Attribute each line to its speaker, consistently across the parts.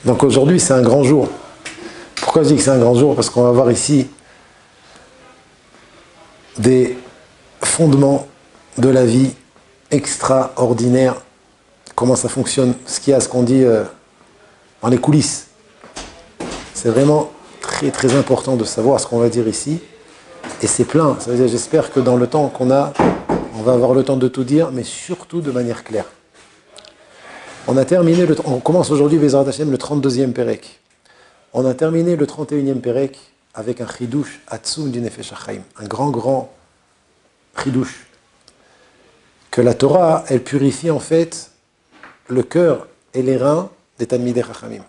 Speaker 1: Donc aujourd'hui, c'est un grand jour. Pourquoi je dis que c'est un grand jour? Parce qu'on va voir ici des fondements de la vie extraordinaires. Comment ça fonctionne, ce qu'il y a, ce qu'on dit dans les coulisses. C'est vraiment très très important de savoir ce qu'on va dire ici. Et c'est plein. Ça veut dire, j'espère que dans le temps qu'on a, on va avoir le temps de tout dire, mais surtout de manière claire. On commence aujourd'hui, Bezrat Hashem, le 32e Pérek. On a terminé le 31e Pérek avec un chidouche atzum du Nefesh HaChaim. Un grand chidouche. Que la Torah, elle purifie en fait le cœur et les reins des Talmidei Chachamim.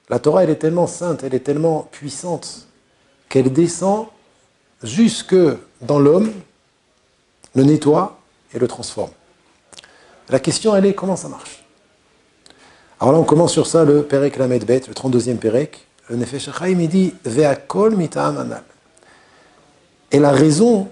Speaker 1: La Torah, elle est tellement sainte, elle est tellement puissante, qu'elle descend jusque dans l'homme, le nettoie et le transforme. La question, elle est, comment ça marche? Alors là, on commence sur ça, le Perek Lamed Bet, le 32e Perek. Le Nefesh HaChaim, il dit « Ve'akol mita'am anal ». Et la raison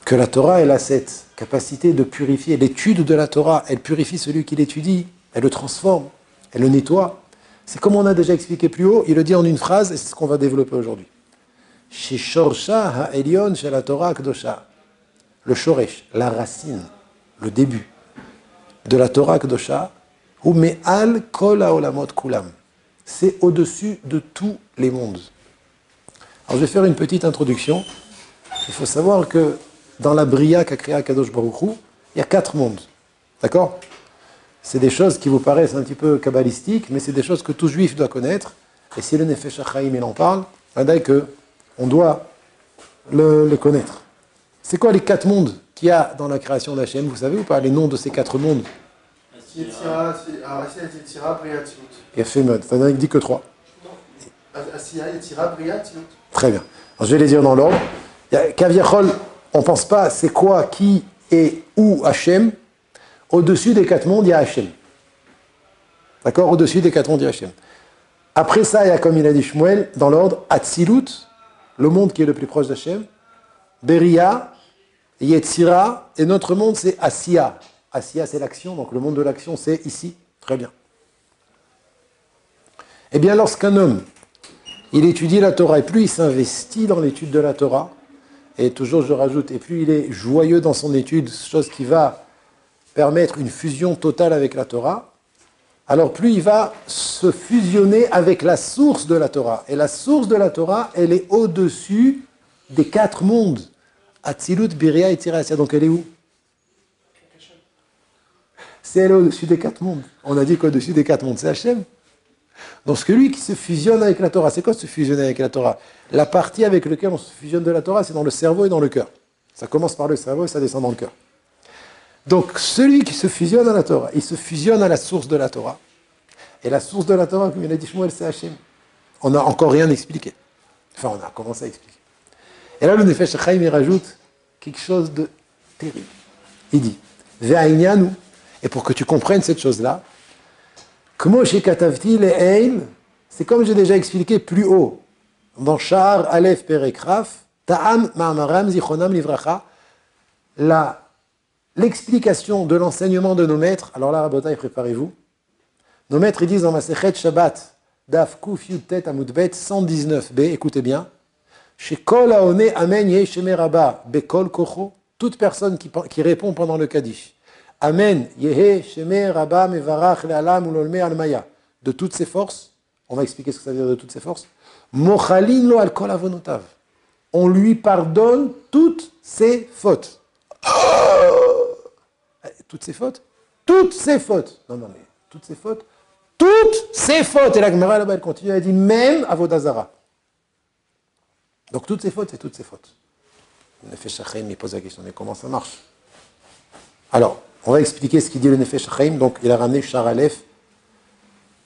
Speaker 1: que la Torah, elle a cette capacité de purifier, l'étude de la Torah, elle purifie celui qui l'étudie, elle le transforme, elle le nettoie. C'est comme on a déjà expliqué plus haut, il le dit en une phrase, et c'est ce qu'on va développer aujourd'hui. « She'shorsha ha'elyon shel Torah Kdosha ». Le shoresh, la racine, le début de la Torah Kdosha, ou me'al kol ha'olamot kulam. C'est au-dessus de tous les mondes. Alors je vais faire une petite introduction. Il faut savoir que dans la Bria qu'a créé Akadosh Baruch Hu, il y a 4 mondes. D'accord? C'est des choses qui vous paraissent un petit peu kabbalistiques, mais c'est des choses que tout juif doit connaître. Et si le Nefesh HaChaim il en parle, on doit le connaître. C'est quoi les 4 mondes qu'il y a dans la création d'Hachem? Vous savez ou pas les noms de ces 4 mondes? Il y a Femod, ça n'en dit que 3. Très bien. Alors, je vais les dire dans l'ordre. Kaviachol, on ne pense pas c'est quoi, qui et où Hachem. Au-dessus des 4 mondes, il y a Hachem. D'accord? Au-dessus des 4 mondes, il y a Hachem. Après ça, il y a, comme il a dit Shmuel, dans l'ordre, Atzilut, le monde qui est le plus proche d'Hachem. Beria, Yetzira, et notre monde, c'est Asiya. Asiya, c'est l'action, donc le monde de l'action, c'est ici. Très bien. Eh bien, lorsqu'un homme, il étudie la Torah, et plus il s'investit dans l'étude de la Torah, et toujours je rajoute, et plus il est joyeux dans son étude, chose qui va permettre une fusion totale avec la Torah, alors plus il va se fusionner avec la source de la Torah. Et la source de la Torah, elle est au-dessus des 4 mondes. Atzilut, Biria et Tirasya. Donc elle est où? C'est elle au-dessus des 4 mondes. On a dit qu'au-dessus des 4 mondes, c'est Hachem. Donc celui qui se fusionne avec la Torah, c'est quoi se fusionner avec la Torah? La partie avec laquelle on se fusionne de la Torah, c'est dans le cerveau et dans le cœur. Ça commence par le cerveau et ça descend dans le cœur. Donc celui qui se fusionne à la Torah, il se fusionne à la source de la Torah. Et la source de la Torah, comme il a dit Shmuel, c'est Hachem. On n'a encore rien expliqué. Enfin, on a commencé à expliquer. Et là, le Nefesh HaChaim, il rajoute quelque chose de terrible. Il dit, Ve'aïnianu, et pour que tu comprennes cette chose-là, Kmo shekatavti le'eil, c'est comme j'ai déjà expliqué plus haut, dans Sha'ar Aleph Perek Raf, Ta'am Ma'amaram Zichronam Livracha, l'explication de l'enseignement de nos maîtres, alors là, Rabotai, préparez-vous. Nos maîtres, ils disent dans Masechet Shabbat, Daf Kuf Yud-Tet Amud-Bet 119b, écoutez bien, chez Kol Haone Amen Yesheme Rabba Bekol Kocho, toute personne qui répond pendant le Kaddish, Amen Yehe Sheme Rabba Mevarach Le'alam Ulolme Almaya, de toutes ses forces, on va expliquer ce que ça veut dire de toutes ses forces, Mochalin Lo Al Kol Avonotav, on lui pardonne toutes ses fautes. Toutes ses fautes? Toutes ses fautes. Non, mais toutes ses fautes? Toutes ses fautes. Et la Gemara là-bas, elle continue, elle dit même Avodazara. Donc toutes ses fautes, c'est toutes ses fautes. Le Nefesh HaChaim, il pose la question, mais comment ça marche? Alors, on va expliquer ce qu'il dit le Nefesh HaChaim. Donc, il a ramené Sha'ar Aleph,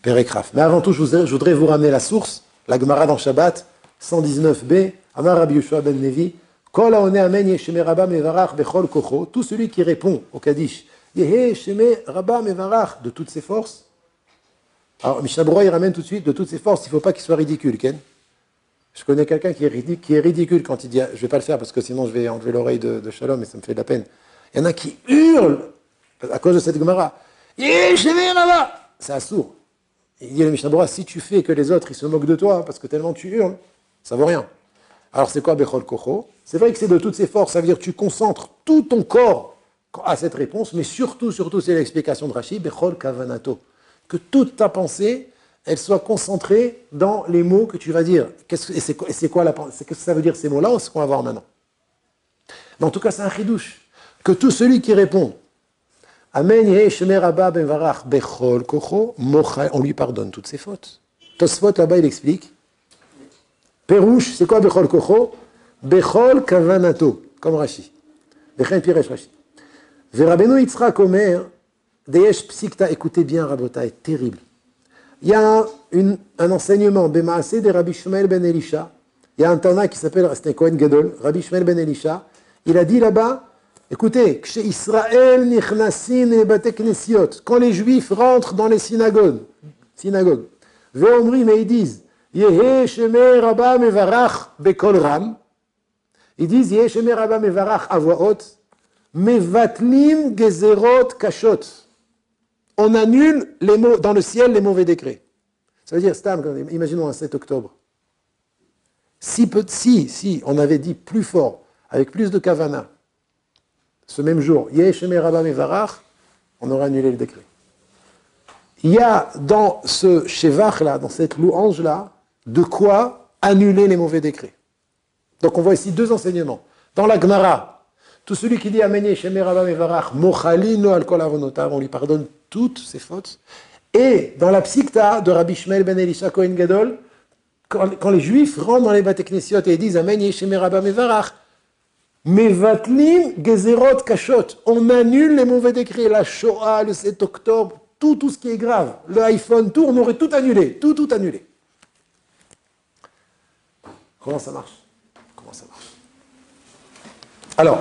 Speaker 1: Perek Raf. Mais avant tout, je voudrais vous ramener la source, la Gemara dans Shabbat, 119b, Amar Rabbi Yoshua ben Nevi, Kol haone amen yesheme rabba mevarach bechol kocho, tout celui qui répond au Kaddish, Yehe sheme rabba mevarach, de toutes ses forces. Alors, Mishnah Berurah, il ramène tout de suite de toutes ses forces, il ne faut pas qu'il soit ridicule, Ken. Je connais quelqu'un qui est ridicule quand il dit, je ne vais pas le faire parce que sinon je vais enlever l'oreille de Shalom et ça me fait de la peine. Il y en a qui hurlent à cause de cette Gemara. Yehe sheme rabba, c'est assourd. Il dit à la Mishnah Berurah, si tu fais que les autres ils se moquent de toi parce que tellement tu hurles, ça vaut rien. Alors c'est quoi Bechol Kocho? C'est vrai que c'est de toutes ses forces, ça veut dire que tu concentres tout ton corps à cette réponse, mais surtout, c'est l'explication de Rashi, Bechol Kavanato. Que toute ta pensée, elle soit concentrée dans les mots que tu vas dire. Et c'est quoi la pensée? Qu'est-ce que ça veut dire ces mots-là ou ce qu'on va voir maintenant? Mais en tout cas, c'est un chidouche. Que tout celui qui répond, Amen, Yehesh Rabba Ben Varach, Bechol Kocho, on lui pardonne toutes ses fautes. Tosfot là-bas, il explique. Perouche, c'est quoi Bechol Kocho? Bechol Kavanato, comme Rashi. Bechen Piresh Rashi. Verabenu Yitzhak Omer, Deyesh Psikta, écoutez bien, Rabota, est terrible. Il y a un enseignement, Bemaase de Rabbi Shmuel ben Elisha. Il y a un Tana qui s'appelle, c'était Kohen Gadol, Rabbi Shmuel ben Elisha. Il a dit là-bas, écoutez, Israël nichnasin et bate knesiot, quand les Juifs rentrent dans les synagogues, Veomri, mais ils disent, Yehe Shemei Rabba Mevarach Bekol Ram. Ils disent Yehe Shemei Rabba Mevarach à voix haute. Mevatlim Gezerot Kashot. On annule les mots, dans le ciel les mauvais décrets. Ça veut dire, Stam, imaginons un 7 octobre. Si on avait dit plus fort, avec plus de kavana, ce même jour, Yehe Shemei Rabba Mevarach, on aurait annulé le décret. Il y a dans ce shevach-là, dans cette louange-là, de quoi annuler les mauvais décrets. Donc on voit ici deux enseignements. Dans la Gemara, tout celui qui dit Amen Yeshemei Rabba Mevarach, Mochalino al kol avonotav, on lui pardonne toutes ses fautes. Et dans la Psikta de Rabbi Shmuel ben Elisha Kohen Gadol, quand les Juifs rentrent dans les Bate Knesiot et disent Amen Yeshemei Rabba Mevarach, Mevatlim Gezerot Kashot, on annule les mauvais décrets, la Shoah, le 7 octobre, tout ce qui est grave, le iPhone, tout, on aurait tout annulé, tout annulé. Comment ça marche? Alors,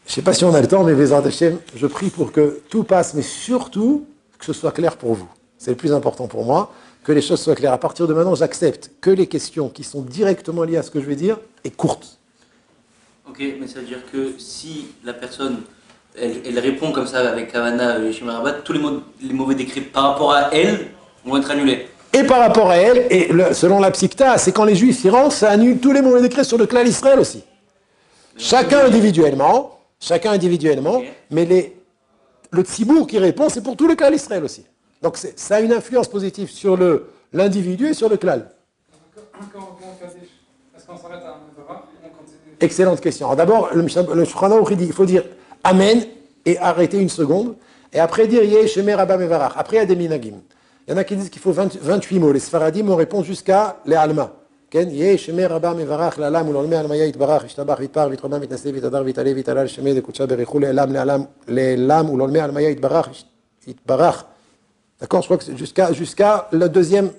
Speaker 1: je ne sais pas si on a le temps, mais Bezrat Hashem, je prie pour que tout passe, mais surtout que ce soit clair pour vous. C'est le plus important pour moi, que les choses soient claires. À partir de maintenant, j'accepte que les questions qui sont directement liées à ce que je vais dire est courtes.
Speaker 2: Ok, mais ça veut dire que si la personne, elle répond comme ça avec Kavana, Shemei Rabba, tous les mauvais décrets par rapport à elle vont être annulés.
Speaker 1: Et par rapport à elle, et selon la Psikta, c'est quand les Juifs y rentrent, ça annule tous les mauvais décrets sur le clan Israël aussi. Chacun individuellement, okay. Mais le tzibour qui répond, c'est pour tout le clan Israël aussi. Donc ça a une influence positive sur l'individu et sur le clan. Est-ce qu'on s'arrête à un Mevarach? Excellente question. Alors d'abord, le Shulchan Aruch dit il faut dire Amen et arrêter une seconde, et après dire Yehe Shemei Rabba Mevarach. Après, il y a des minagim. Il y en a qui disent qu'il faut 28 mots. Les Sfaradim, on répond jusqu'à les Alma. Yehe Shemei Rabba Mevarach, l'Alam, l'Olmei Almaya Yitbarach, Ishtabach, Vitpar, Vitrobam, Vitnaseh, Vitadar, Vitale, Vitalal, Shemei, Dekutsha, Berichou, l'Elam, l'Olmei Almaya Yitbarach. D'accord? Je crois que c'est jusqu'à le deuxième,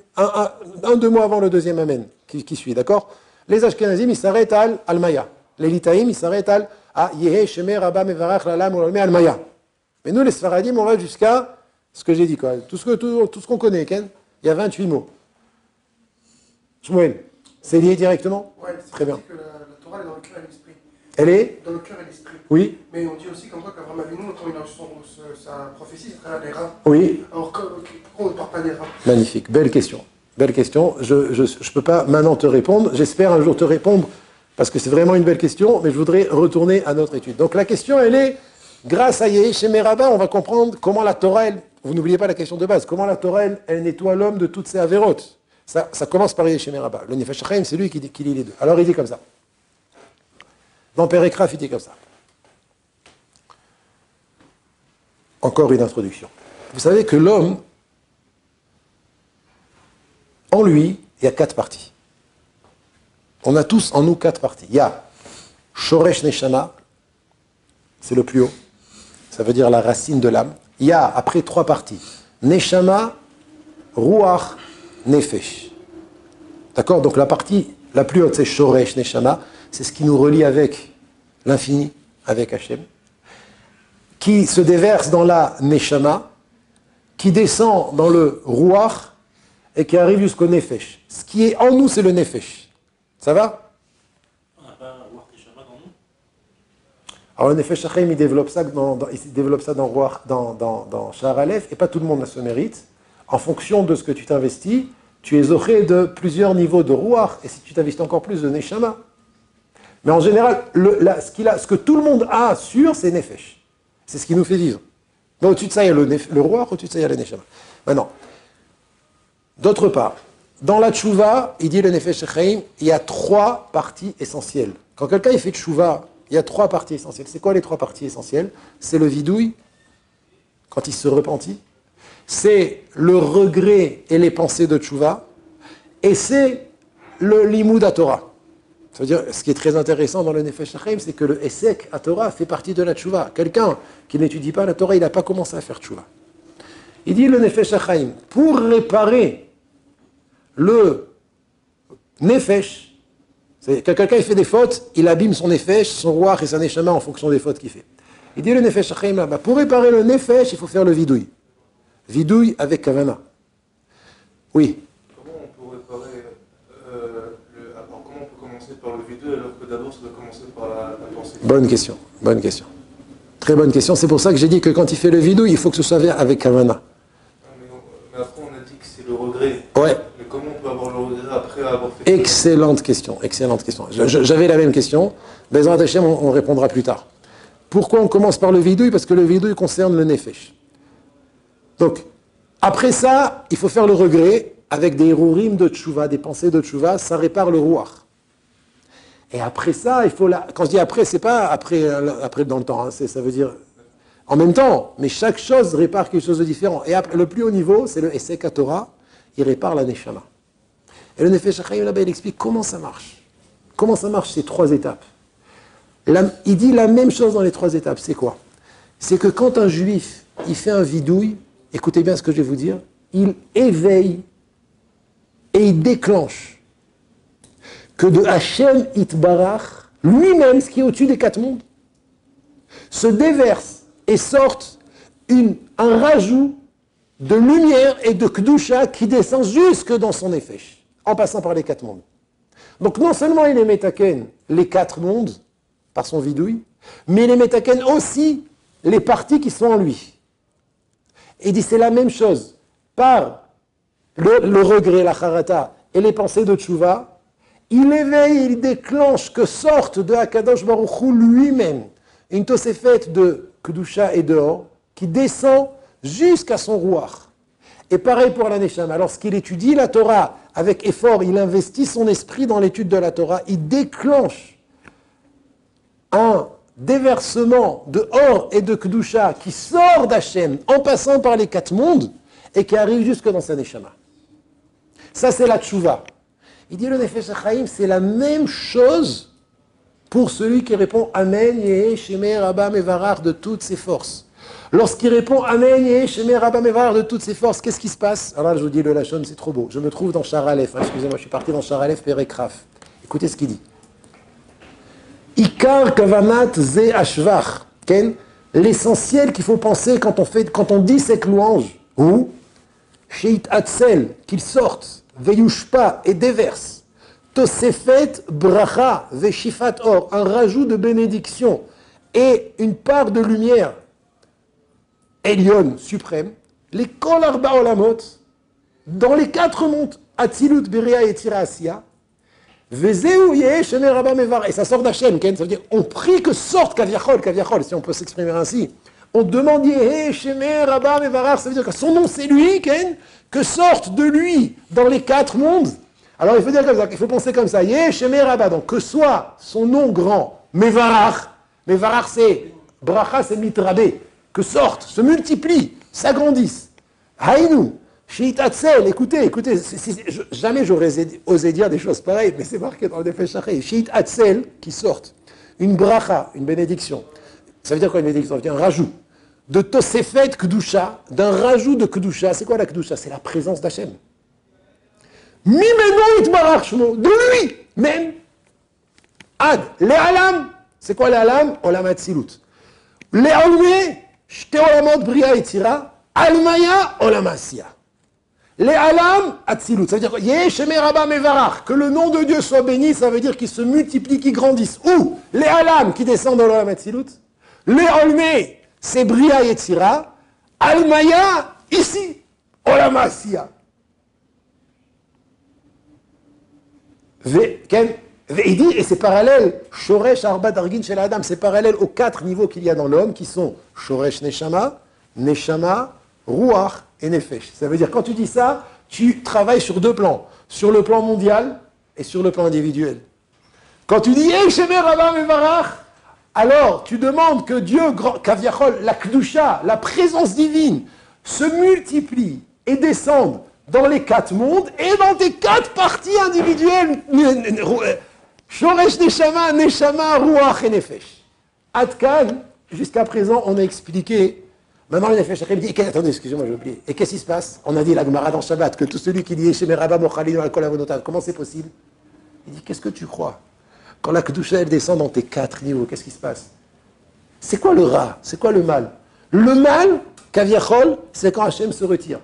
Speaker 1: deux mots avant le deuxième Amen qui suit. D'accord? Les Ashkenazim, ils s'arrêtent à Almaya. Les Litaïm, ils s'arrêtent à Yehe Shemei Rabba Mevarach, l'Alam, l'Olmei Almaya. Mais nous, les Sfaradim, on va jusqu'à ce que j'ai dit, quoi. Tout ce qu'on connaît, Ken, il y a 28 mots. Shmuel, c'est lié directement?
Speaker 3: Oui, c'est
Speaker 1: très bien.
Speaker 3: Que la Torah est dans le cœur et l'esprit.
Speaker 1: Elle est
Speaker 3: dans le cœur et l'esprit.
Speaker 1: Oui.
Speaker 3: Mais on dit aussi comme quoi qu'Abraham Avinu, quand il a sa prophétie, c'est très les reins.
Speaker 1: Oui.
Speaker 3: Alors pourquoi on ne parle pas des reins?
Speaker 1: Magnifique, belle question. Belle question. Je ne peux pas maintenant te répondre. J'espère un jour te répondre, parce que c'est vraiment une belle question, mais je voudrais retourner à notre étude. Donc la question, elle est, grâce à Yehe Shemei Rabba, on va comprendre comment la Torah, vous n'oubliez pas la question de base, comment la Torah, elle nettoie l'homme de toutes ses avérotes. Ça commence par Yehe Shemei Rabba. Le Nefesh HaChaim, c'est lui qui lit les deux. Alors il dit comme ça. Dans Pérégraphe, il dit comme ça. Encore une introduction. Vous savez que l'homme, en lui, il y a 4 parties. On a tous en nous 4 parties. Il y a Shoresh Neshama, c'est le plus haut. Ça veut dire la racine de l'âme. Il y a après 3 parties. Neshama, Ruach, Nefesh. D'accord? Donc la partie la plus haute, c'est Shoresh Neshama. C'est ce qui nous relie avec l'infini, avec Hachem. Qui se déverse dans la Neshama, qui descend dans le Ruach, et qui arrive jusqu'au Nefesh. Ce qui est en nous, c'est le Nefesh. Ça va?
Speaker 2: On n'a pas Ruach Neshama dans nous?
Speaker 1: Alors le Nefesh HaChaim, il développe ça dans Ruach, dans Sha'ar Aleph, et pas tout le monde a ce mérite. En fonction de ce que tu t'investis, tu es zoré de plusieurs niveaux de rouar, et si tu t'investis encore plus de neshama. Mais en général, ce que tout le monde a sûr, c'est nefesh. C'est ce qui nous fait vivre. Mais au-dessus de ça, il y a le rouar, au-dessus de ça, il y a le neshama. Maintenant, d'autre part, dans la tchouva, il dit le nefesh chaim, il y a 3 parties essentielles. Quand quelqu'un il fait tchouva, il y a 3 parties essentielles. C'est quoi les 3 parties essentielles? C'est le vidouille, quand il se repentit. C'est le regret et les pensées de tchouva. Et c'est le limud à Torah. Ça veut dire, ce qui est très intéressant dans le Nefesh Chaim, c'est que le Essek à Torah fait partie de la tchouva. Quelqu'un qui n'étudie pas la Torah, il n'a pas commencé à faire tchouva. Il dit le Nefesh Chaim, pour réparer le Nefesh, c'est quand quelqu'un fait des fautes, il abîme son Nefesh, son roi et sa Neshama en fonction des fautes qu'il fait. Il dit le Nefesh Chaim là-bas, pour réparer le Nefesh, il faut faire le vidouille. Vidouille avec kavana. Oui.
Speaker 4: Comment on peut réparer comment on peut commencer par le vidouille alors que d'abord ça doit commencer par la pensée?
Speaker 1: Bonne question, bonne question. Très bonne question. C'est pour ça que j'ai dit que quand il fait le vidouille, il faut que ce soit avec kavana.
Speaker 4: Mais après on a dit que c'est le regret.
Speaker 1: Ouais.
Speaker 4: Mais comment on peut avoir le regret après avoir fait...
Speaker 1: Excellente question, excellente question. J'avais la même question. Bezrat Hashem, on répondra plus tard. Pourquoi on commence par le vidouille? Parce que le vidouille concerne le nefesh. Donc, après ça, il faut faire le regret avec des hirurim de tchouva, des pensées de tchouva, ça répare le rouar. Et après ça, il faut quand je dis après, c'est pas après dans le temps, hein, ça veut dire en même temps, mais chaque chose répare quelque chose de différent. Et après, le plus haut niveau, c'est le Essek Torah, il répare la Neshama. Et le Nefesh Chaim, là-bas, il explique comment ça marche. Comment ça marche, ces 3 étapes. Il dit la même chose dans les 3 étapes, c'est quoi? C'est que quand un juif, il fait un vidouille, écoutez bien ce que je vais vous dire, il éveille et il déclenche que de Hachem Itbarach, lui-même, ce qui est au-dessus des 4 mondes, se déverse et sorte un rajout de lumière et de Kedusha qui descend jusque dans son nefesh, en passant par les 4 mondes. Donc non seulement il est métaken les 4 mondes, par son vidouille, mais il est métaken aussi les parties qui sont en lui. Et il dit c'est la même chose, par le regret, la charata, et les pensées de tchouva, il éveille, il déclenche que sorte de Hakadosh Baruch Hu lui-même une tosefet de Kedusha et d'or qui descend jusqu'à son rouar. Et pareil pour la Neshama. Lorsqu'il étudie la Torah avec effort, il investit son esprit dans l'étude de la Torah, il déclenche un déversement de or et de Kedusha qui sort d'Hachem en passant par les 4 mondes et qui arrive jusque dans sa Neshama. Ça, c'est la tchouva. Il dit le Nefesh Chaim, c'est la même chose pour celui qui répond Amen, Yehe, Shemer, Rabba, Mevarar de toutes ses forces. Lorsqu'il répond Amen, Yehe, Shemer, Rabba, Mevarar de toutes ses forces, qu'est-ce qui se passe? Alors là, je vous dis le Lachon, c'est trop beau. Je me trouve dans Shar Aleph. Excusez-moi, je suis parti dans Shar Aleph, Perekraf. Écoutez ce qu'il dit. Ikar kavanat ze ashvach. L'essentiel qu'il faut penser quand on dit cette louange, ou Sheit Atzel, qu'il sorte, Veyushpa et déverse, Tosefet bracha veshifat or, un rajout de bénédiction et une part de lumière, Elion, suprême, les Kol Arba Olamot, dans les 4 mondes, Atzilut, Beria et Tira Asiya, Vezeu Yehe Shemer Rabba Mevar, et ça sort d'Hachem, ça veut dire on prie que sorte Kaviachol, si on peut s'exprimer ainsi. On demande Yehe Shemer Rabba Mevar, ça veut dire que son nom c'est lui, que sorte de lui dans les 4 mondes. Alors il faut dire comme ça, il faut penser comme ça, Yehe Shemer Rabba, donc que soit son nom grand, Mevarach c'est, Bracha c'est mitrabé, que sorte, se multiplie, s'agrandisse. Haïnou. Sheit Atzel, écoutez, jamais j'aurais osé dire des choses pareilles, mais c'est marqué dans le Nefesh Chaim. Sheit Atzel qui sorte, une bracha, une bénédiction. Ça veut dire quoi une bénédiction? Ça veut dire un rajout. De Tosefet Kedusha, d'un rajout de Kedusha. C'est quoi la Kedusha? C'est la présence d'Hachem. Mimeno Itbarach Shmo, de lui même. Ad, Le'alam, c'est quoi Le'alam? Olam Atzilut. Le'alme, Shte Olamot Bria Yetzira, Almaya Olam Asiya. Les alam atzilut, ça veut dire Yehe Shemer Rabba Mevarach, que le nom de Dieu soit béni, ça veut dire qu'il se multiplie, qu'il grandisse. Ou les alam qui descendent dans l'olam atzilut, les olme, c'est Bria Yetzira, Almaya ici. Olam Asiya. Il dit, et c'est parallèle, Shoresh Arba Dargin Shel Adam, c'est parallèle aux 4 niveaux qu'il y a dans l'homme, qui sont Shoresh Neshama, Neshama, Ruach et Nefesh. Ça veut dire, quand tu dis ça, tu travailles sur 2 plans, sur le plan mondial et sur le plan individuel. Quand tu dis, Shemer Rabba Mevarach, alors tu demandes que Dieu, Kaviachol, la Kdusha, la présence divine, se multiplie et descende dans les 4 mondes et dans tes 4 parties individuelles. Shoresh Neshama, Neshama, Ruach et Nefesh. Adkan, jusqu'à présent, on a expliqué. Maintenant, le Nefesh Achim dit, attendez, excusez-moi, j'ai oublié. Et qu'est-ce qui se passe? On a dit la Gemara dans Shabbat que tout celui qui dit Shemer Rabba Mochalin al Kol Avonotav, comment c'est possible? Il dit, qu'est-ce que tu crois? Quand la Kedusha, elle descend dans tes 4 niveaux, qu'est-ce qui se passe? C'est quoi le rat? C'est quoi le mal? Le mal, Kaviachol, c'est quand Hachem se retire.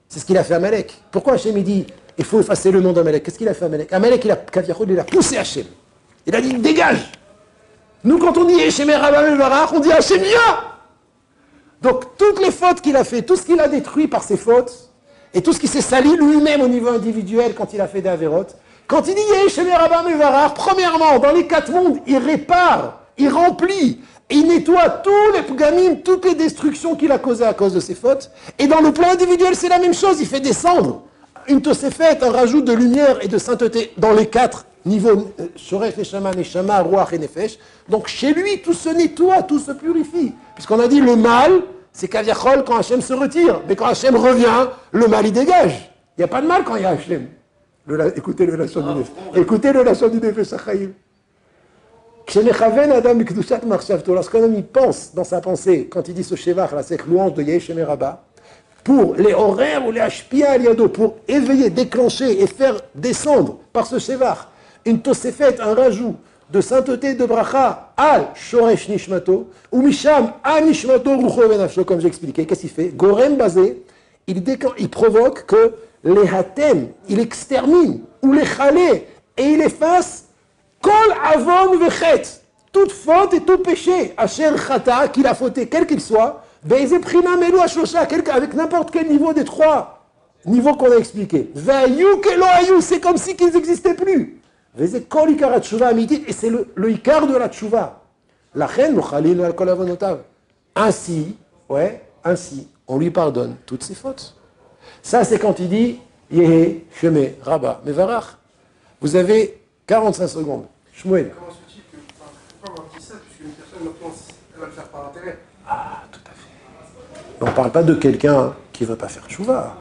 Speaker 1: C'est ce qu'il a fait à Amalek. Pourquoi Hachem il dit il faut effacer le nom d'Amalek? Qu'est-ce qu'il a fait à Amalek? Amalek, il a poussé Hachem. Il a dit dégage. Nous, quand on dit Shemer Rabba Mevarach, on dit Hachem vient. Donc, toutes les fautes qu'il a fait, tout ce qu'il a détruit par ses fautes, et tout ce qui s'est sali lui-même au niveau individuel quand il a fait des avérotes, quand il dit Shemer Rabba Mevarach, premièrement, dans les 4 mondes, il répare, il remplit, il nettoie tous les pgamim, toutes les destructions qu'il a causées à cause de ses fautes. Et dans le plan individuel, c'est la même chose. Il fait descendre une tosefet, un rajout de lumière et de sainteté dans les 4 niveaux, Shoresh, Neshama, Neshama, Ruach et Nefesh. Donc chez lui, tout se nettoie, tout se purifie. Puisqu'on a dit le mal, c'est Kaviachol quand Hachem se retire. Mais quand Hachem revient, le mal, il dégage. Il n'y a pas de mal quand il y a Hachem. Écoutez le lachon du Nefesh. Écoutez le lachon du Nefesh Achayim. Lorsqu'un homme y pense dans sa pensée, quand il dit ce shevach, là, cette louange de Yeh Rabba, pour les horaires ou les ashpia aliado, pour éveiller, déclencher et faire descendre par ce shevach une tosefet, un rajout de sainteté de bracha al shoresh nishmato, ou misham al nishmato rucho benafsho, comme j'ai expliqué. Qu'est-ce qu'il fait? Gorem basé, il provoque que les hatem, il extermine, ou les chalé, et il efface Kol avon vechet, toute faute et tout péché, asher chata, qu'il a fauté, quel qu'il soit, beise prina melu ashlosha, avec n'importe quel niveau des 3 niveaux qu'on a expliqués. Vayu kelo ayu, c'est comme si qu'ils n'existaient plus. Veze kol ikar tshuva amitit, et c'est le ikar de la tshuva. La chen mochalin al kol avonotav. Ainsi, on lui pardonne toutes ses fautes. Ça, c'est quand il dit Yehe Sheme Rabba Mevarach. Vous avez 45 secondes. Shmuel.
Speaker 3: Comment se dit que, pourquoi avoir dit ça, puisqu'une personne maintenant, elle va le faire par intérêt?
Speaker 1: Ah, tout à fait. On ne parle pas de quelqu'un qui ne veut pas faire tchouva.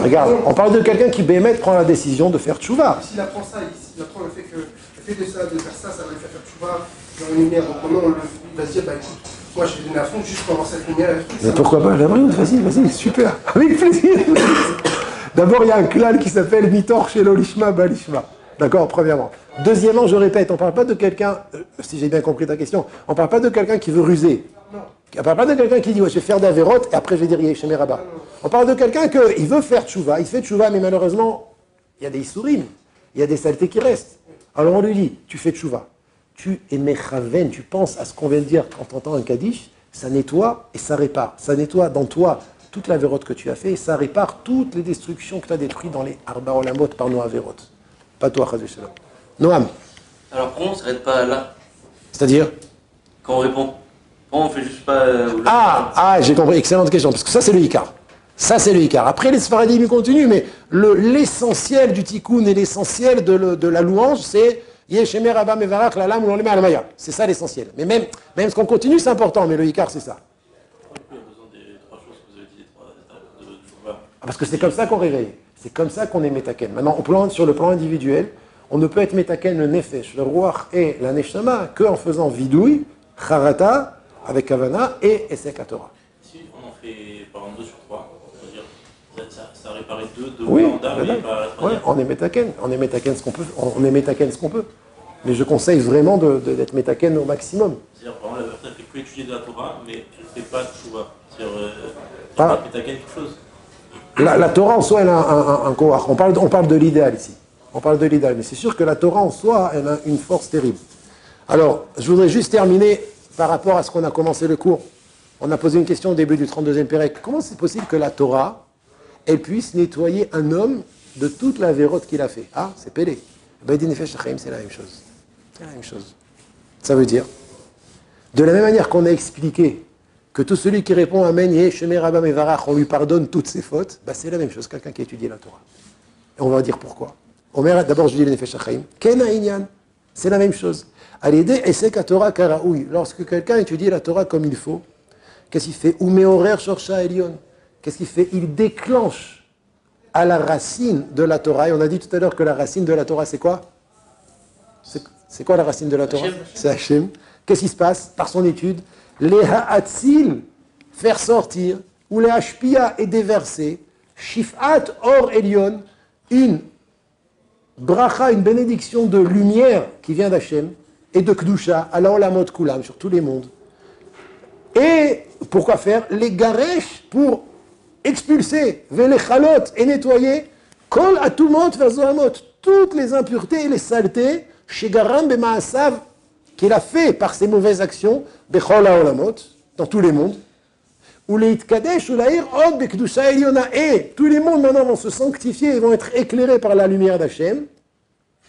Speaker 1: Regarde, on parle de quelqu'un qui, bémet, prend la décision de faire tchouva.
Speaker 3: S'il apprend ça, s'il apprend le fait de faire ça, ça va lui faire tchouva dans une lumière. Donc comment il va se dire, bah écoute, moi je vais donner à fond juste pour avoir cette lumière.
Speaker 1: Mais pourquoi pas? Vas-y, super. Avec plaisir. D'abord, il y a un klal qui s'appelle Mitor Shelo Lishma Balishma. D'accord, premièrement. Deuxièmement, je répète, on ne parle pas de quelqu'un, si j'ai bien compris ta question, on ne parle pas de quelqu'un qui veut ruser.
Speaker 3: Non.
Speaker 1: On ne parle pas de quelqu'un qui dit ouais, je vais faire d'avérote et après je vais dire Yeh Rabba. On parle de quelqu'un qui veut faire tchouva, il fait tchouva, mais malheureusement, il y a des issourim, il y a des saletés qui restent. Alors on lui dit, tu fais tchouva, tu es mechaven, tu penses à ce qu'on vient de dire quand tu entends un kaddish, ça nettoie et ça répare. Ça nettoie dans toi toute l'avérote que tu as fait et ça répare toutes les destructions que tu as détruites dans les Arba Olamot par nos avérotes. Pas toi, Chazé Shalom. Noam.
Speaker 2: Alors pourquoi on ne s'arrête pas là?
Speaker 1: C'est-à-dire?
Speaker 2: Quand on répond. Pourquoi on fait juste pas...
Speaker 1: j'ai compris. Excellente question. Parce que ça, c'est le Icar. Ça, c'est le Icar. Après, les Sfaradim, ils continuent, mais l'essentiel du tikkun et l'essentiel de la louange, c'est Yeshemer Rabba Mevarach Lalam ou l'Olema Almaya. C'est ça l'essentiel. Mais même ce qu'on continue, c'est important, mais le Icar, c'est ça.
Speaker 2: Il y a besoin des 3 choses que vous avez dit, les 3 étapes de Tchouva.
Speaker 1: Parce que c'est comme ça qu'on réveille. C'est comme ça qu'on est métaken. Maintenant, sur le plan individuel, on ne peut être métaken, le nefesh, le ruach et la neshama qu'en faisant vidouille, charata, avec kavana et esek la Torah.
Speaker 2: Si on en fait par exemple 2 sur 3, on peut dire ça réparait 2
Speaker 1: Oui,
Speaker 2: en dame et pas la troisième.
Speaker 1: on est métaken ce qu'on peut. On est métaken ce qu'on peut. Mais je conseille vraiment d'être métaken au maximum.
Speaker 2: C'est-à-dire, par exemple, la personne fait que étudier de la Torah, mais elle ne fait pas de Tchouva. C'est-à-dire,
Speaker 1: Ah.
Speaker 2: métaken quelque chose.
Speaker 1: La Torah en soi, elle a un kohar. On parle de l'idéal ici. On parle de l'idéal. Mais c'est sûr que la Torah en soi, elle a une force terrible. Alors, je voudrais juste terminer par rapport à ce qu'on a commencé le cours. On a posé une question au début du 32e Pérec. Comment c'est possible que la Torah, elle puisse nettoyer un homme de toute la vérote qu'il a fait. Ah, c'est Pélé. Ben, dit Nefesh HaChaim, c'est la même chose. C'est la même chose. Ça veut dire, de la même manière qu'on a expliqué que tout celui qui répond Amen, Yeh, Rabba, Mevarach, on lui pardonne toutes ses fautes, ben, c'est la même chose, quelqu'un qui a étudié la Torah. Et on va dire pourquoi. D'abord, je dis le Nefesh HaChaim. Ken Ha'inyan, c'est la même chose. Al-Yedeh Esek HaTorah Karaoui. Lorsque quelqu'un étudie la Torah comme il faut, qu'est-ce qu'il fait? Umeorer Shorsha Elion. Qu'est-ce qu'il fait? Il déclenche à la racine de la Torah. Et on a dit tout à l'heure que la racine de la Torah, c'est quoi? C'est quoi la racine de la Torah? C'est Hachem. Qu'est-ce qui se passe? Par son étude, les ha'atzil, faire sortir, ou les hashpia et déverser, shifat or elion, une bracha, une bénédiction de lumière qui vient d'Hachem, et de Kedusha, ala olamot kulam, sur tous les mondes. Et pourquoi faire? Les garesh, pour expulser, les chalot, et nettoyer, kol atumot vazoamot, toutes les impuretés et les saletés, chez Garam Bemaasav, qu'il a fait par ses mauvaises actions, bechol haolamot, dans tous les mondes, ou les itkadesh, ou l'air, od bekdusha eliona, et tous les mondes maintenant vont se sanctifier et vont être éclairés par la lumière d'Hachem.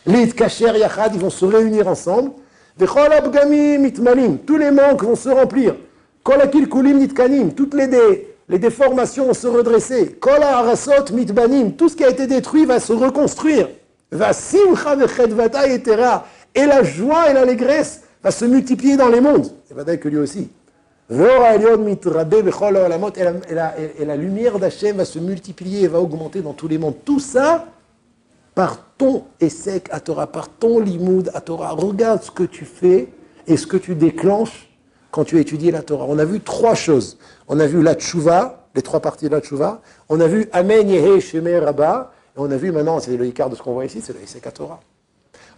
Speaker 1: Les itkacher yachad, ils vont se réunir ensemble. Bechol abgamim mitmalim, tous les manques vont se remplir. Kol akilkulim nitkanim, toutes les déformations vont se redresser. Kol harasot mitbanim, tout ce qui a été détruit va se reconstruire. Va simcha vechedvata etera, et la joie et l'allégresse va se multiplier dans les mondes. C'est pas que lui aussi. Et la lumière d'Hachem va se multiplier et va augmenter dans tous les mondes. Tout ça par ton Esek à Torah, par ton Limoud à Torah. Regarde ce que tu fais et ce que tu déclenches quand tu as étudié la Torah. On a vu trois choses. On a vu la Tchouva, les trois parties de la Tchouva. On a vu Amen Yehe Shemer Rabba. Et on a vu maintenant, c'est le Ikar de ce qu'on voit ici, c'est le Esek à Torah.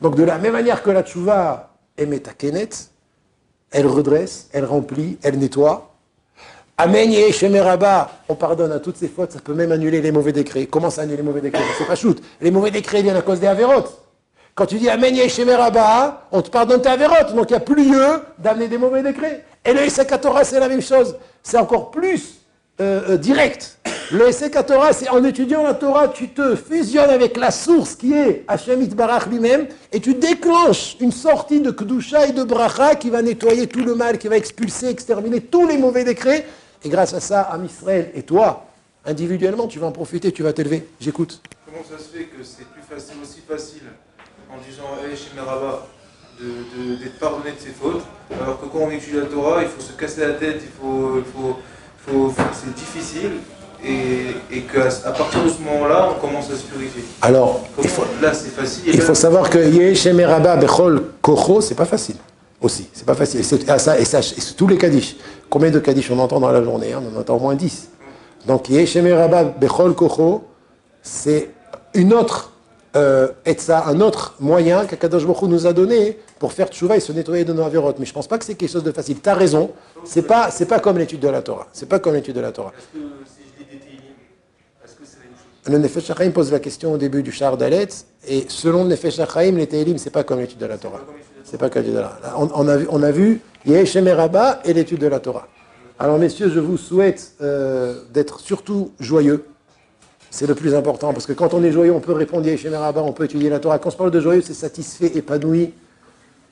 Speaker 1: Donc de la même manière que la Tchouva est Metakenet, elle redresse, elle remplit, elle nettoie. Amen Yehe Shemer Rabba, on pardonne à toutes ses fautes, ça peut même annuler les mauvais décrets. Comment ça annule les mauvais décrets? C'est pas shoot. Les mauvais décrets viennent à cause des Avérotes. Quand tu dis Amen Yehe Shemer Rabba, on te pardonne tes Avérotes, donc il n'y a plus lieu d'amener des mauvais décrets. Et le Esek à Torah, c'est la même chose. C'est encore plus direct. Le Esek à Torah, c'est en étudiant la Torah, tu te fusionnes avec la source qui est Hachem Itbarach lui-même, et tu déclenches une sortie de Kedusha et de Bracha qui va nettoyer tout le mal, qui va expulser, exterminer tous les mauvais décrets. Et grâce à ça, Am Israël et toi, individuellement, tu vas en profiter, tu vas t'élever. J'écoute.
Speaker 4: Comment ça se fait que c'est plus facile, aussi facile, en disant Hey Shemer Rabba, d'être pardonné de ses fautes, alors que quand on étudie la Torah, il faut se casser la tête, c'est difficile, et qu'à partir de ce moment-là, on commence à se purifier.
Speaker 1: Alors,
Speaker 4: là, c'est facile.
Speaker 1: Il faut savoir que Yehe Shemer Rabba Bechol Kocho, c'est pas facile. Aussi, c'est pas facile. Et c'est tous les Kaddish. Combien de Kaddish on entend dans la journée? On en entend au moins 10. Donc, Yehe Shemer Rabba Bechol Kocho, c'est une autre etza, un autre moyen qu'Akadosh Baruch Hu nous a donné pour faire tchouva et se nettoyer de nos avérotes. Mais je pense pas que c'est quelque chose de facile. Tu as raison, c'est pas comme l'étude de la Torah. C'est pas comme l'étude de la Torah.
Speaker 4: Est-ce que si je dis des Tehillim, est-ce que c'est la même chose?
Speaker 1: Le Nefesh HaChaim pose la question au début du Shar Dalet, et selon le Nefesh HaChaim, les Tehillim, c'est pas comme l'étude de la Torah. C'est pas comme l'étude de la Torah. On a vu Yehe Shemer Rabba et l'étude de la Torah. Alors messieurs, je vous souhaite d'être surtout joyeux. C'est le plus important, parce que quand on est joyeux, on peut répondre Yehe Shemer Rabba, on peut étudier la Torah. Quand on se parle de joyeux, c'est satisfait, épanoui.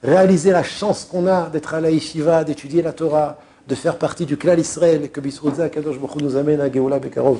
Speaker 1: Réaliser la chance qu'on a d'être à la yeshiva, d'étudier la Torah, de faire partie du Klal Israël, et que Bisroudza, Kadosh Baruch Hu nous amène à Geoula Bekarov.